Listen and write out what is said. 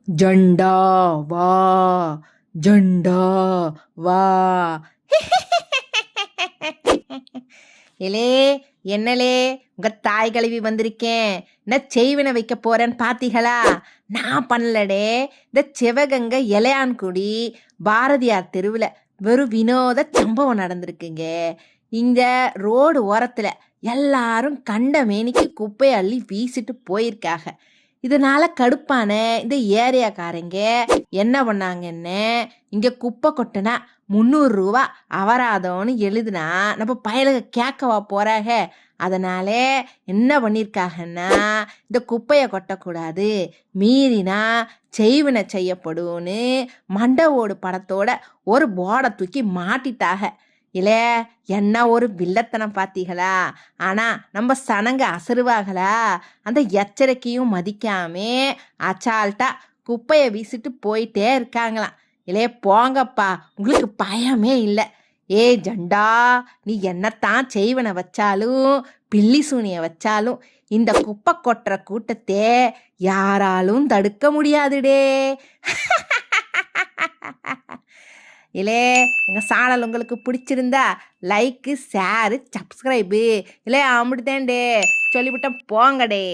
ஜண்டா வா, ஜண்டா வா. இலே என்னலே உங்க தாய் கழுவி வந்திருக்கேன். என்ன செய்வினை வைக்க போறேன்னு பாத்தீங்களா? நான் பண்ணலடே. இந்த சிவகங்கை இளையான்குடி பாரதியார் தெருவில் வெறும் வினோத சம்பவம் நடந்திருக்குங்க. இந்த ரோடு ஓரத்தில் எல்லாரும் கண்ட மேனிக்கு குப்பையை அள்ளி வீசிட்டு போயிருக்காங்க. இதனால கடுப்பான இந்த ஏரியாக்காரங்க என்ன பண்ணாங்கன்னு, இங்கே குப்பை கொட்டினா 300 ரூபா அபராதம்னு எழுதுனா நம்ம பயலுக கேட்கவா போறாக. அதனால என்ன பண்ணியிருக்காங்கன்னா, இந்த குப்பையை கொட்டக்கூடாது, மீறினா செய்வினை செய்யப்படும்னு மண்டை ஓடு படத்தோட ஒரு போர்டை தூக்கி மாட்டிட்டாக. இல்லை என்ன ஒரு வில்லத்தனம் பார்த்தீங்களா? ஆனால் நம்ம சனங்க அசருவாங்களா? அந்த எச்சரிக்கையும் மதிக்காமே அச்சால்ட்டா குப்பையை வீசிட்டு போயிட்டே இருக்காங்களாம். இல்லையே போங்கப்பா, உங்களுக்கு பயமே இல்லை. ஏ ஜண்டா, நீ என்னத்தான் செய்வனை வச்சாலும் பில்லி சூனிய வச்சாலும் இந்த குப்பை கொட்டுற கூட்டத்தை யாராலும் தடுக்க முடியாதுடே. இல்லை எங்கள் சேனல் உங்களுக்கு பிடிச்சிருந்தா லைக்கு, ஷேரு, சப்ஸ்கிரைபு இல்லை அம்பிட்டுதேன்டே சொல்லிவிட்டேன் போங்கடே.